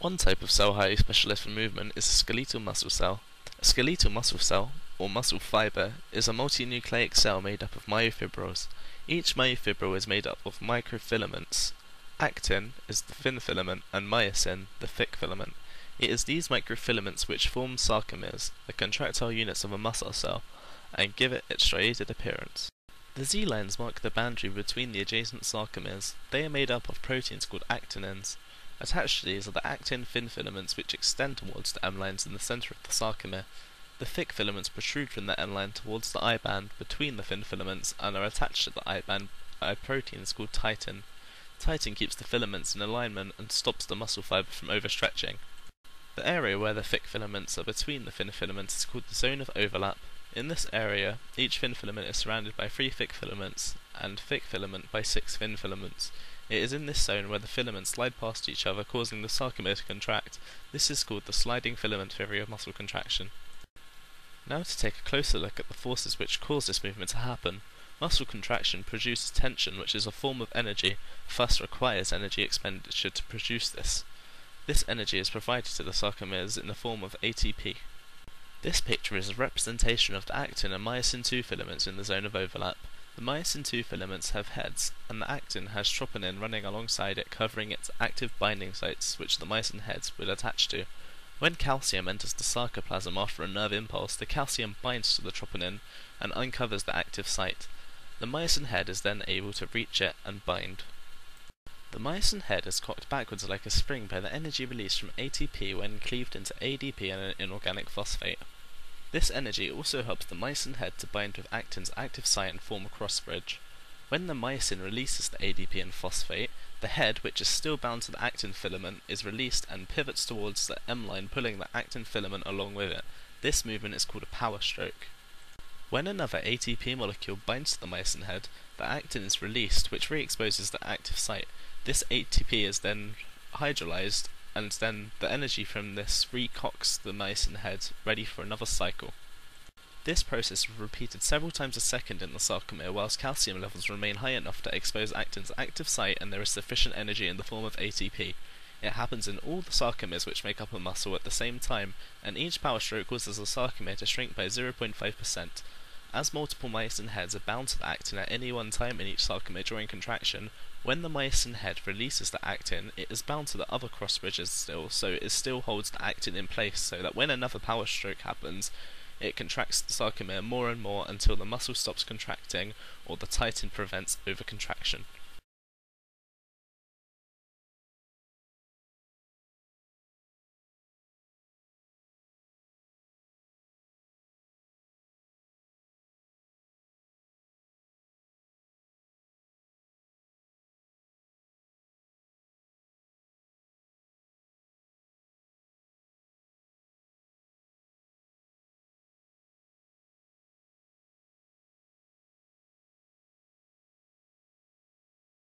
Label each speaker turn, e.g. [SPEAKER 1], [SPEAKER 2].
[SPEAKER 1] One type of cell highly specialist for movement is a skeletal muscle cell. A skeletal muscle cell, or muscle fiber, is a multinucleic cell made up of myofibrils. Each myofibril is made up of microfilaments. Actin is the thin filament and myosin the thick filament. It is these microfilaments which form sarcomeres, the contractile units of a muscle cell, and give it its striated appearance. The Z-lines mark the boundary between the adjacent sarcomeres. They are made up of proteins called actinins. Attached to these are the actin thin filaments which extend towards the M-lines in the centre of the sarcomere. The thick filaments protrude from the M-line towards the I-band between the thin filaments and are attached to the I-band by proteins called titin. Titin keeps the filaments in alignment and stops the muscle fibre from overstretching. The area where the thick filaments are between the thin filaments is called the zone of overlap. In this area, each thin filament is surrounded by 3 thick filaments, and thick filament by 6 thin filaments. It is in this zone where the filaments slide past each other, causing the sarcomere to contract. This is called the sliding filament theory of muscle contraction. Now to take a closer look at the forces which cause this movement to happen. Muscle contraction produces tension, which is a form of energy, thus requires energy expenditure to produce this. This energy is provided to the sarcomeres in the form of ATP. This picture is a representation of the actin and myosin II filaments in the zone of overlap. The myosin II filaments have heads, and the actin has troponin running alongside it, covering its active binding sites, which the myosin heads will attach to. When calcium enters the sarcoplasm after a nerve impulse, the calcium binds to the troponin and uncovers the active site. The myosin head is then able to reach it and bind. The myosin head is cocked backwards like a spring by the energy released from ATP when cleaved into ADP and an inorganic phosphate. This energy also helps the myosin head to bind with actin's active site and form a cross bridge. When the myosin releases the ADP and phosphate, the head, which is still bound to the actin filament, is released and pivots towards the M-line, pulling the actin filament along with it. This movement is called a power stroke. When another ATP molecule binds to the myosin head, the actin is released, which re-exposes the active site. This ATP is then hydrolyzed, and then the energy from this recocks the myosin head, ready for another cycle. This process is repeated several times a second in the sarcomere, whilst calcium levels remain high enough to expose actin's active site and there is sufficient energy in the form of ATP. It happens in all the sarcomeres which make up a muscle at the same time, and each power stroke causes a sarcomere to shrink by 0.5%. As multiple myosin heads are bound to the actin at any one time in each sarcomere during contraction, when the myosin head releases the actin, it is bound to the other cross bridges still, so it still holds the actin in place, so that when another power stroke happens, it contracts the sarcomere more and more until the muscle stops contracting or the titin prevents overcontraction.